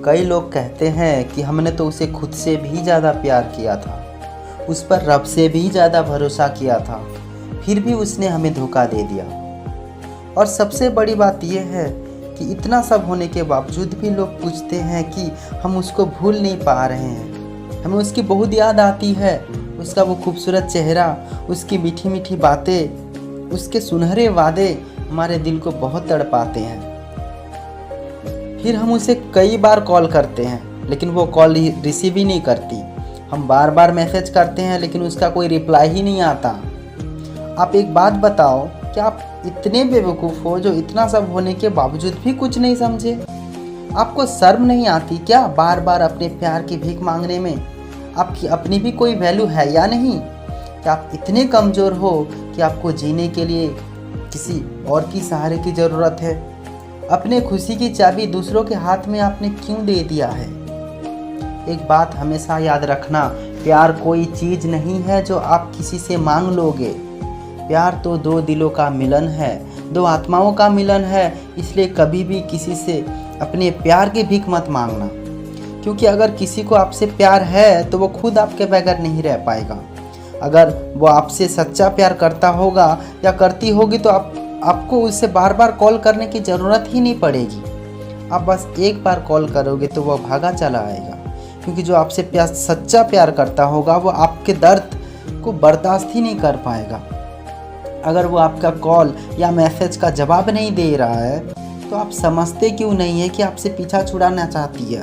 कई लोग कहते हैं कि हमने तो उसे खुद से भी ज़्यादा प्यार किया था, उस पर रब से भी ज़्यादा भरोसा किया था, फिर भी उसने हमें धोखा दे दिया। और सबसे बड़ी बात यह है कि इतना सब होने के बावजूद भी लोग पूछते हैं कि हम उसको भूल नहीं पा रहे हैं। हमें उसकी बहुत याद आती है, उसका वो खूबसूरत चेहरा, उसकी मीठी मीठी बातें, उसके सुनहरे वादे हमारे दिल को बहुत तड़पाते हैं। फिर हम उसे कई बार कॉल करते हैं लेकिन वो कॉल रिसीव ही नहीं करती। हम बार बार मैसेज करते हैं लेकिन उसका कोई रिप्लाई ही नहीं आता। आप एक बात बताओ, क्या आप इतने बेवकूफ़ हो जो इतना सब होने के बावजूद भी कुछ नहीं समझे? आपको शर्म नहीं आती क्या बार बार अपने प्यार की भीख मांगने में? आपकी अपनी भी कोई वैल्यू है या नहीं? क्या आप इतने कमज़ोर हो कि आपको जीने के लिए किसी और की सहारे की ज़रूरत है? अपने खुशी की चाबी दूसरों के हाथ में आपने क्यों दे दिया है? एक बात हमेशा याद रखना, प्यार कोई चीज़ नहीं है जो आप किसी से मांग लोगे। प्यार तो दो दिलों का मिलन है, दो आत्माओं का मिलन है। इसलिए कभी भी किसी से अपने प्यार की भीख मत मांगना, क्योंकि अगर किसी को आपसे प्यार है तो वो खुद आपके बगैर नहीं रह पाएगा। अगर वो आपसे सच्चा प्यार करता होगा या करती होगी तो आपको उससे बार बार कॉल करने की ज़रूरत ही नहीं पड़ेगी। आप बस एक बार कॉल करोगे तो वह भागा चला आएगा, क्योंकि जो आपसे सच्चा प्यार करता होगा वो आपके दर्द को बर्दाश्त ही नहीं कर पाएगा। अगर वो आपका कॉल या मैसेज का जवाब नहीं दे रहा है तो आप समझते क्यों नहीं है कि आपसे पीछा छुड़ाना चाहती है?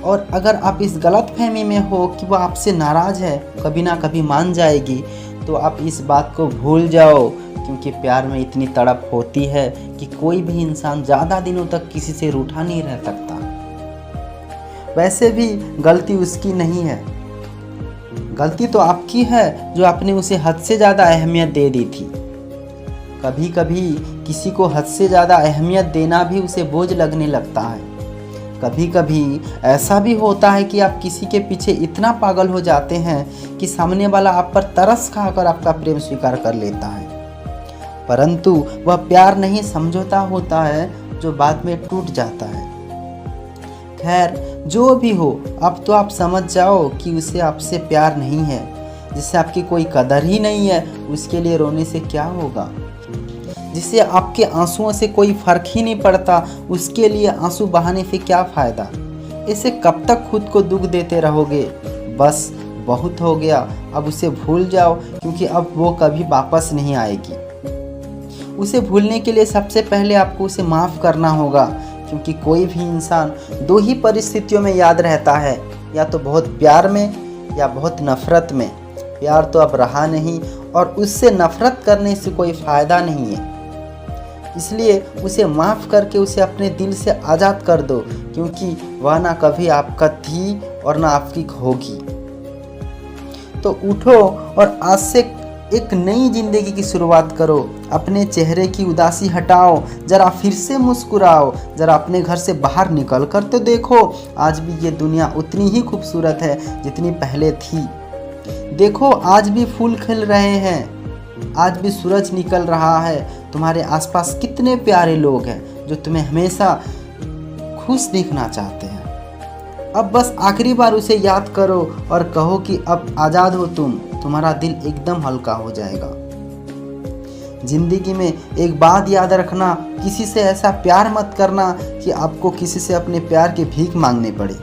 और अगर आप इस गलतफहमी में हो कि वो आपसे नाराज़ है, कभी ना कभी मान जाएगी, तो आप इस बात को भूल जाओ, क्योंकि प्यार में इतनी तड़प होती है कि कोई भी इंसान ज़्यादा दिनों तक किसी से रूठा नहीं रह सकता। वैसे भी गलती उसकी नहीं है, गलती तो आपकी है जो आपने उसे हद से ज़्यादा अहमियत दे दी थी। कभी कभी किसी को हद से ज़्यादा अहमियत देना भी उसे बोझ लगने लगता है। कभी कभी ऐसा भी होता है कि आप किसी के पीछे इतना पागल हो जाते हैं कि सामने वाला आप पर तरस खाकर आपका प्रेम स्वीकार कर लेता है, परंतु वह प्यार नहीं समझौता होता है जो बाद में टूट जाता है। खैर, जो भी हो, अब तो आप समझ जाओ कि उसे आपसे प्यार नहीं है। जिससे आपकी कोई कदर ही नहीं है, उसके लिए रोने से क्या होगा? जिससे आपके आंसुओं से कोई फर्क ही नहीं पड़ता, उसके लिए आंसू बहाने से क्या फ़ायदा? इसे कब तक खुद को दुख देते रहोगे? बस बहुत हो गया, अब उसे भूल जाओ, क्योंकि अब वो कभी वापस नहीं आएगी। उसे भूलने के लिए सबसे पहले आपको उसे माफ़ करना होगा, क्योंकि कोई भी इंसान दो ही परिस्थितियों में याद रहता है, या तो बहुत प्यार में या बहुत नफ़रत में। प्यार तो अब रहा नहीं और उससे नफ़रत करने से कोई फ़ायदा नहीं है। इसलिए उसे माफ़ करके उसे अपने दिल से आज़ाद कर दो, क्योंकि वह ना कभी आपका थी और ना आपकी होगी। तो उठो और आज से एक नई जिंदगी की शुरुआत करो। अपने चेहरे की उदासी हटाओ, ज़रा फिर से मुस्कुराओ, ज़रा अपने घर से बाहर निकल कर तो देखो। आज भी ये दुनिया उतनी ही खूबसूरत है जितनी पहले थी। देखो, आज भी फूल खिल रहे हैं, आज भी सूरज निकल रहा है। तुम्हारे आसपास कितने प्यारे लोग हैं जो तुम्हें हमेशा खुश दिखना चाहते हैं। अब बस आखिरी बार उसे याद करो और कहो कि अब आज़ाद हो तुम। तुम्हारा दिल एकदम हल्का हो जाएगा। जिंदगी में एक बात याद रखना, किसी से ऐसा प्यार मत करना कि आपको किसी से अपने प्यार की भीख मांगनी पड़े।